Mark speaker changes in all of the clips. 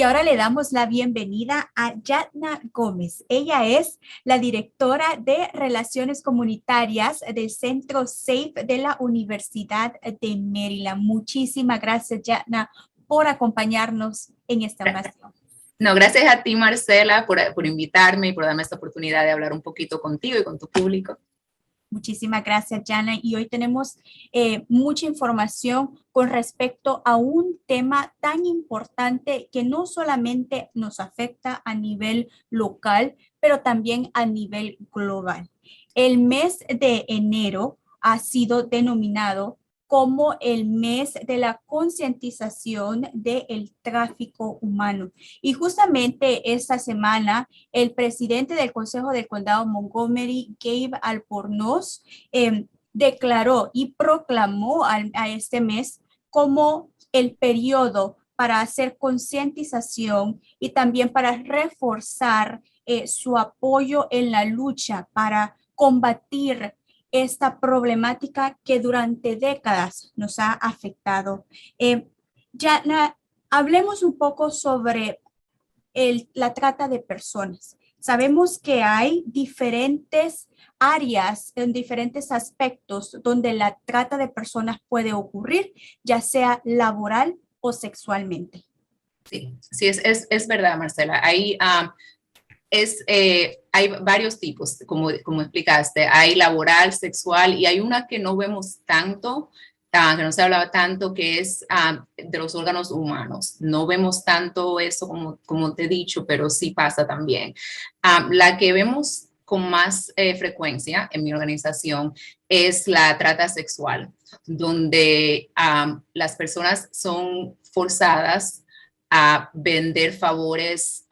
Speaker 1: Y ahora le damos la bienvenida a Yatna Gómez. Ella es la directora de Relaciones Comunitarias del Centro SAFE de la Universidad de Maryland. Muchísimas gracias, Yatna, por acompañarnos en esta ocasión.
Speaker 2: No, gracias a ti, Marcela, por invitarme y por darme esta oportunidad de hablar un poquito contigo y con tu público.
Speaker 1: Muchísimas gracias, Jana. Y hoy tenemos mucha información con respecto a un tema tan importante que no solamente nos afecta a nivel local, pero también a nivel global. El mes de enero ha sido denominado como el mes de la concientización del tráfico humano. Y justamente esta semana, el presidente del Consejo del Condado Montgomery, Gabe Albornoz, declaró y proclamó a este mes como el periodo para hacer concientización y también para reforzar su apoyo en la lucha para combatir esta problemática que durante décadas nos ha afectado. Jana, hablemos un poco sobre la trata de personas. Sabemos que hay diferentes áreas en diferentes aspectos donde la trata de personas puede ocurrir, ya sea laboral o sexualmente.
Speaker 2: Sí, es verdad, Marcela. Hay varios tipos, como explicaste. Hay laboral, sexual, y hay una que no vemos tanto, que no se hablaba tanto, que es de los órganos humanos. No vemos tanto eso como te he dicho, pero sí pasa también. La que vemos con más frecuencia en mi organización es la trata sexual, donde las personas son forzadas a vender favores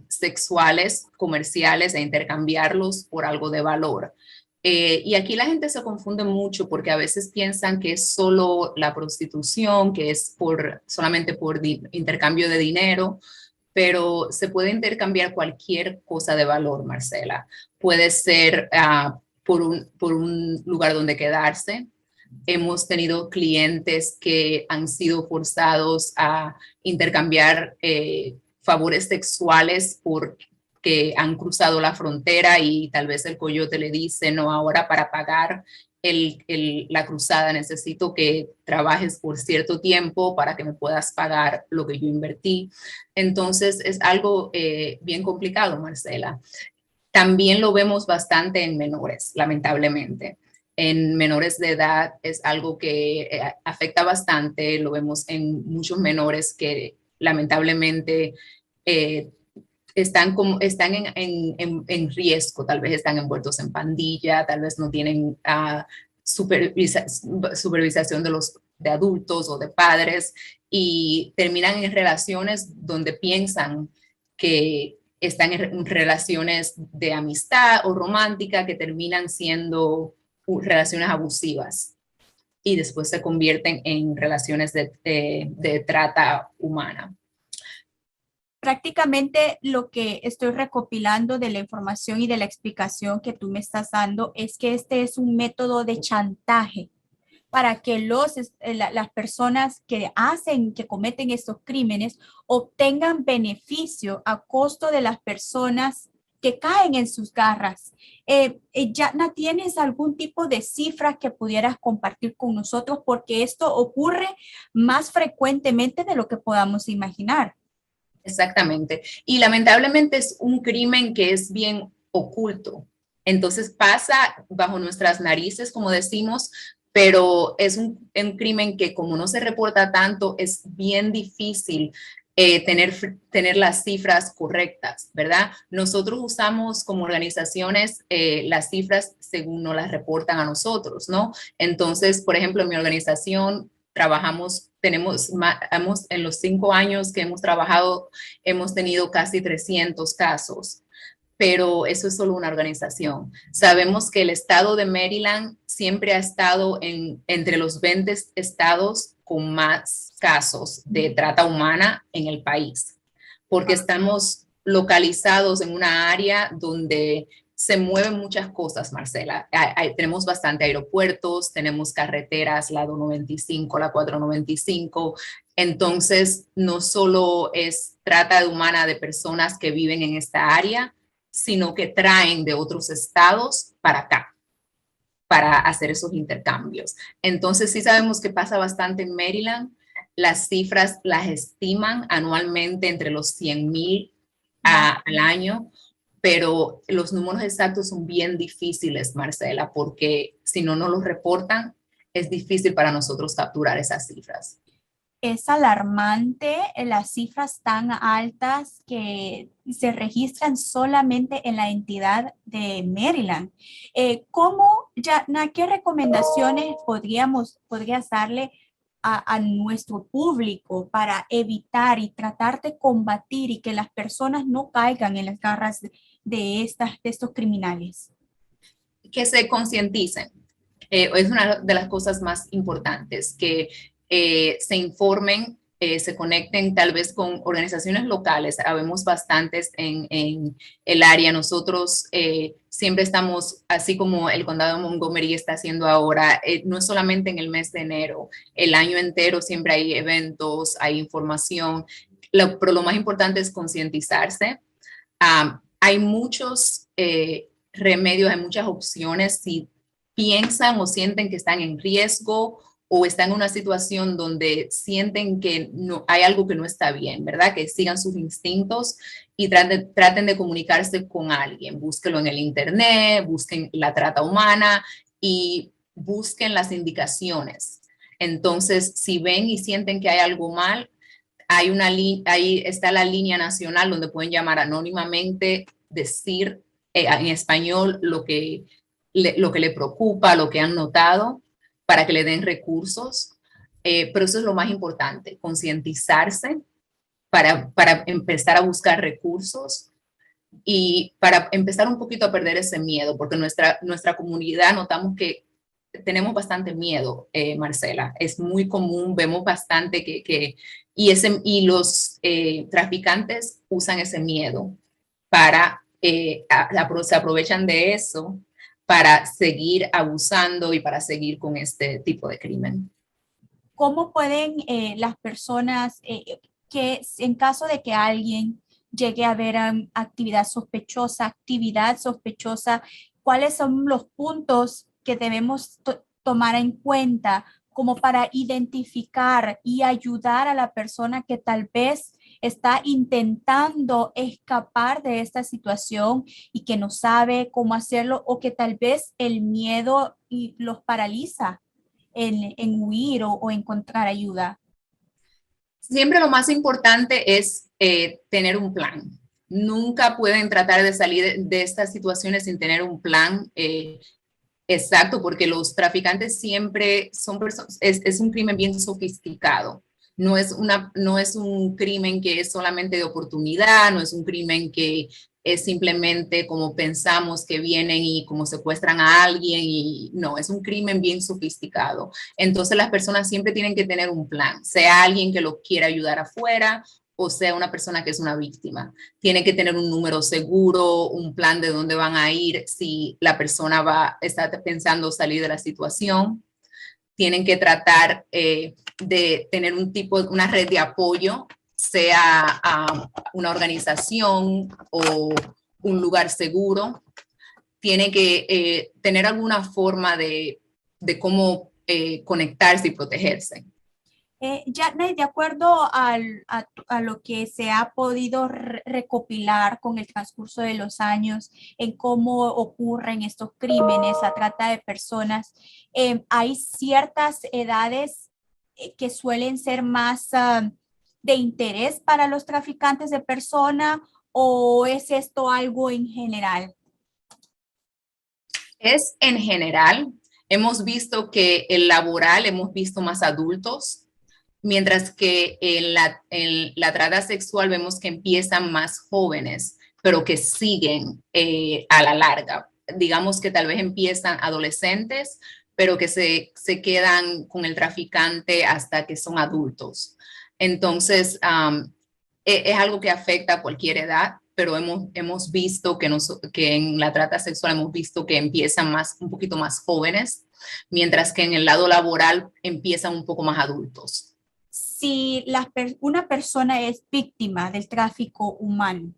Speaker 2: sexuales, comerciales, e intercambiarlos por algo de valor. Y aquí la gente se confunde mucho porque a veces piensan que es solo la prostitución, que es solamente por intercambio de dinero, pero se puede intercambiar cualquier cosa de valor, Marcela. Puede ser por un lugar donde quedarse. Hemos tenido clientes que han sido forzados a intercambiar favores sexuales porque han cruzado la frontera y tal vez el coyote le dice, no, ahora para pagar la cruzada necesito que trabajes por cierto tiempo para que me puedas pagar lo que yo invertí. Entonces es algo bien complicado, Marcela. También lo vemos bastante en menores, lamentablemente. En menores de edad es algo que afecta bastante, lo vemos en muchos menores que lamentablemente están en riesgo, tal vez están envueltos en pandilla, tal vez no tienen supervisación de adultos o de padres y terminan en relaciones donde piensan que están en relaciones de amistad o romántica que terminan siendo relaciones abusivas y después se convierten en relaciones de trata humana.
Speaker 1: Prácticamente lo que estoy recopilando de la información y de la explicación que tú me estás dando es que este es un método de chantaje para que las personas que cometen estos crímenes obtengan beneficio a costo de las personas que caen en sus garras. Yatna, ¿tienes algún tipo de cifras que pudieras compartir con nosotros? Porque esto ocurre más frecuentemente de lo que podamos imaginar.
Speaker 2: Exactamente. Y lamentablemente es un crimen que es bien oculto. Entonces pasa bajo nuestras narices, como decimos, pero es un crimen que como no se reporta tanto, es bien difícil tener las cifras correctas, ¿verdad? Nosotros usamos como organizaciones las cifras según nos las reportan a nosotros, ¿no? Entonces, por ejemplo, en mi organización en los 5 años que hemos trabajado, hemos tenido casi 300 casos, pero eso es solo una organización. Sabemos que el estado de Maryland siempre ha estado entre los 20 estados con más casos de trata humana en el país, porque estamos localizados en una área donde se mueven muchas cosas, Marcela. Tenemos bastante aeropuertos, tenemos carreteras, la 295, la 495, Entonces, no solo es trata de humana de personas que viven en esta área, sino que traen de otros estados para acá, para hacer esos intercambios. Entonces, sí sabemos que pasa bastante en Maryland. Las cifras las estiman anualmente entre los 100,000 al año, pero los números exactos son bien difíciles, Marcela, porque si no nos los reportan, es difícil para nosotros capturar esas cifras.
Speaker 1: Es alarmante las cifras tan altas que se registran solamente en la entidad de Maryland. ¿Cómo, Jana, qué recomendaciones podrías darle a nuestro público para evitar y tratar de combatir y que las personas no caigan en las garras de estos criminales?
Speaker 2: Que se concienticen. Es una de las cosas más importantes, que se informen, se conecten tal vez con organizaciones locales. Habemos bastantes en el área. Nosotros siempre estamos, así como el condado de Montgomery está haciendo ahora, no es solamente en el mes de enero, el año entero siempre hay eventos, hay información, pero lo más importante es concientizarse. Hay muchos remedios, hay muchas opciones. Si piensan o sienten que están en riesgo o están en una situación donde sienten que no, hay algo que no está bien, ¿verdad? Que sigan sus instintos y traten de comunicarse con alguien. Búsquenlo en el internet, busquen la trata humana y busquen las indicaciones. Entonces, si ven y sienten que hay algo mal, ahí está la línea nacional donde pueden llamar anónimamente, decir en español lo que le preocupa, lo que han notado, para que le den recursos. Pero eso es lo más importante, concientizarse para empezar a buscar recursos y para empezar un poquito a perder ese miedo, porque nuestra comunidad notamos que tenemos bastante miedo, Marcela. Es muy común, vemos bastante y los traficantes usan ese miedo para, se aprovechan de eso para seguir abusando y para seguir con este tipo de crimen.
Speaker 1: ¿Cómo pueden las personas que en caso de que alguien llegue a ver actividad sospechosa, cuáles son los puntos que debemos tomar en cuenta como para identificar y ayudar a la persona que tal vez está intentando escapar de esta situación y que no sabe cómo hacerlo o que tal vez el miedo los paraliza en huir o encontrar ayuda?
Speaker 2: Siempre lo más importante es tener un plan. Nunca pueden tratar de salir de estas situaciones sin tener un plan exacto, porque los traficantes siempre son personas, es un crimen bien sofisticado. No es un crimen que es solamente de oportunidad, no es un crimen que es simplemente como pensamos que vienen y como secuestran a alguien y no, es un crimen bien sofisticado. Entonces las personas siempre tienen que tener un plan, sea alguien que los quiera ayudar afuera o sea una persona que es una víctima. Tiene que tener un número seguro, un plan de dónde van a ir si la persona está pensando salir de la situación. Tienen que tratar de tener una red de apoyo, sea una organización o un lugar seguro. Tiene que tener alguna forma de cómo conectarse y protegerse.
Speaker 1: Janae, de acuerdo a lo que se ha podido recopilar con el transcurso de los años en cómo ocurren estos crímenes, la trata de personas, hay ciertas edades que suelen ser más de interés para los traficantes de personas o es esto algo en general?
Speaker 2: Es en general. Hemos visto que el laboral, hemos visto más adultos, mientras que en la trata sexual vemos que empiezan más jóvenes, pero que siguen a la larga. Digamos que tal vez empiezan adolescentes, pero que se quedan con el traficante hasta que son adultos. Entonces, es algo que afecta a cualquier edad, pero hemos visto que en la trata sexual hemos visto que empiezan un poquito más jóvenes, mientras que en el lado laboral empiezan un poco más adultos.
Speaker 1: si una persona es víctima del tráfico humano,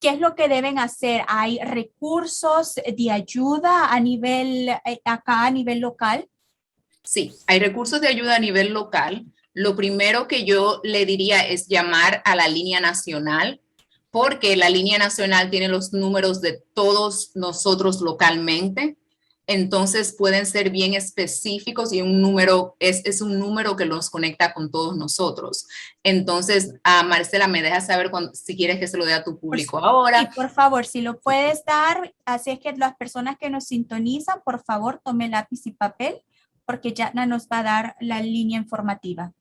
Speaker 1: ¿qué es lo que deben hacer? ¿Hay recursos de ayuda a nivel, acá a nivel local?
Speaker 2: Sí, hay recursos de ayuda a nivel local. Lo primero que yo le diría es llamar a la línea nacional, porque la línea nacional tiene los números de todos nosotros localmente. Entonces pueden ser bien específicos y un número es un número que los conecta con todos nosotros. Entonces, Marcela, me dejas saber si quieres que se lo dé a tu público
Speaker 1: Sí,
Speaker 2: ahora.
Speaker 1: por favor, si lo puedes dar, así es que las personas que nos sintonizan, por favor, tome lápiz y papel, porque Yatna nos va a dar la línea informativa.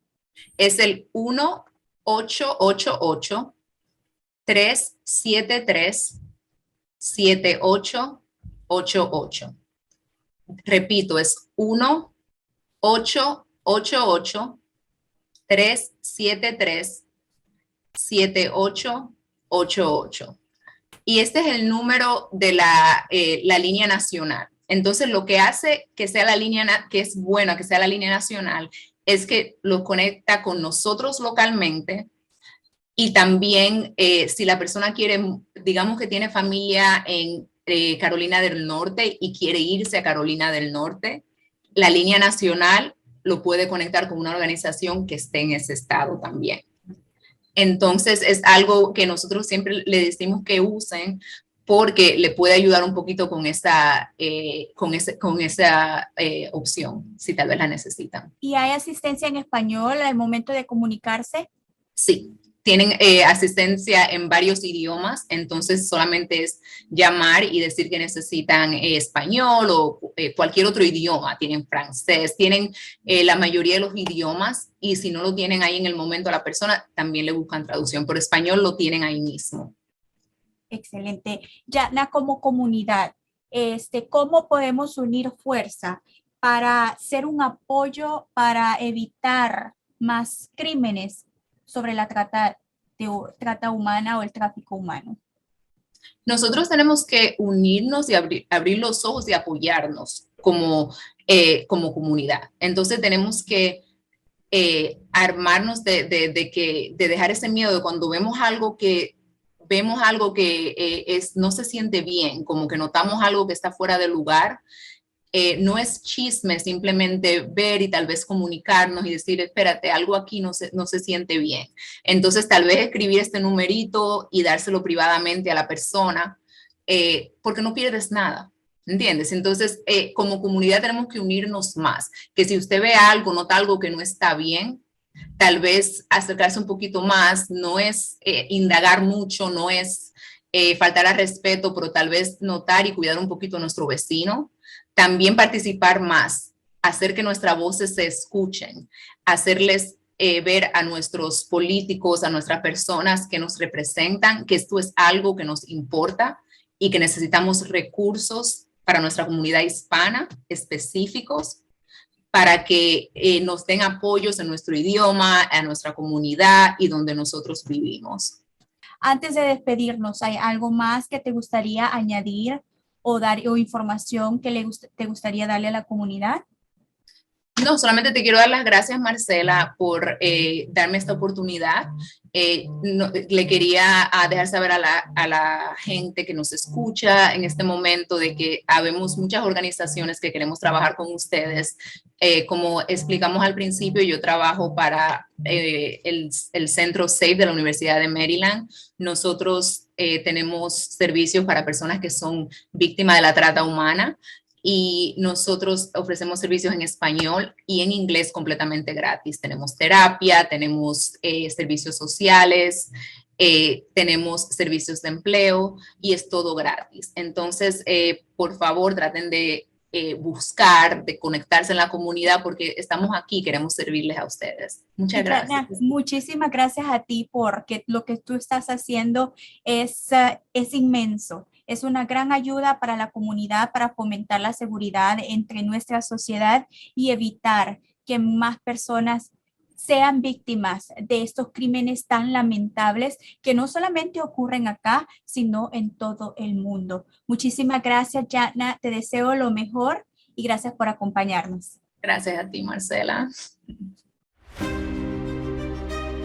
Speaker 2: Es el 1-888-373-7888. Repito, es 1-888-373-7888. Y este es el número de la línea nacional. Entonces, lo que hace que sea la línea, que es bueno que sea la línea nacional, es que lo conecta con nosotros localmente y también si la persona quiere, digamos que tiene familia en Carolina del Norte y quiere irse a Carolina del Norte, la línea nacional lo puede conectar con una organización que esté en ese estado también. Entonces es algo que nosotros siempre le decimos que usen porque le puede ayudar un poquito con esa opción, si tal vez la necesitan.
Speaker 1: ¿Y hay asistencia en español al momento de comunicarse?
Speaker 2: Sí, tienen asistencia en varios idiomas, entonces solamente es llamar y decir que necesitan español o cualquier otro idioma. Tienen francés, tienen la mayoría de los idiomas y si no lo tienen ahí en el momento a la persona, también le buscan traducción, pero español lo tienen ahí mismo.
Speaker 1: Excelente. Yatna, como comunidad, ¿cómo podemos unir fuerza para ser un apoyo para evitar más crímenes sobre la trata humana o el tráfico humano?
Speaker 2: Nosotros tenemos que unirnos y abrir los ojos y apoyarnos como comunidad. Entonces tenemos que armarnos de dejar ese miedo de cuando vemos algo que no se siente bien, como que notamos algo que está fuera de lugar. No es chisme, simplemente ver y tal vez comunicarnos y decir, espérate, algo aquí no se siente bien. Entonces, tal vez escribir este numerito y dárselo privadamente a la persona, porque no pierdes nada. ¿Entiendes? Entonces, como comunidad tenemos que unirnos más, que si usted ve algo, nota algo que no está bien, tal vez acercarse un poquito más, no es indagar mucho, no es faltar al respeto, pero tal vez notar y cuidar un poquito a nuestro vecino, también participar más, hacer que nuestras voces se escuchen, hacerles ver a nuestros políticos, a nuestras personas que nos representan, que esto es algo que nos importa y que necesitamos recursos para nuestra comunidad hispana específicos para que nos den apoyos en nuestro idioma, a nuestra comunidad y donde nosotros vivimos.
Speaker 1: Antes de despedirnos, ¿hay algo más que te gustaría añadir o dar o información que te gustaría darle a la comunidad?
Speaker 2: No, solamente te quiero dar las gracias, Marcela, por darme esta oportunidad. Le quería dejar saber a la gente que nos escucha en este momento de que habemos muchas organizaciones que queremos trabajar con ustedes. Como explicamos al principio, yo trabajo para el centro SAFE de la Universidad de Maryland. Nosotros tenemos servicios para personas que son víctimas de la trata humana y nosotros ofrecemos servicios en español y en inglés completamente gratis. Tenemos terapia, tenemos servicios sociales, tenemos servicios de empleo y es todo gratis. Entonces, por favor, traten de buscar, de conectarse en la comunidad porque estamos aquí, queremos servirles a ustedes. Muchas gracias.
Speaker 1: Muchísimas gracias a ti porque lo que tú estás haciendo es inmenso. Es una gran ayuda para la comunidad, para fomentar la seguridad entre nuestra sociedad y evitar que más personas sean víctimas de estos crímenes tan lamentables que no solamente ocurren acá, sino en todo el mundo. Muchísimas gracias, Yatna. Te deseo lo mejor y gracias por acompañarnos.
Speaker 2: Gracias a ti, Marcela.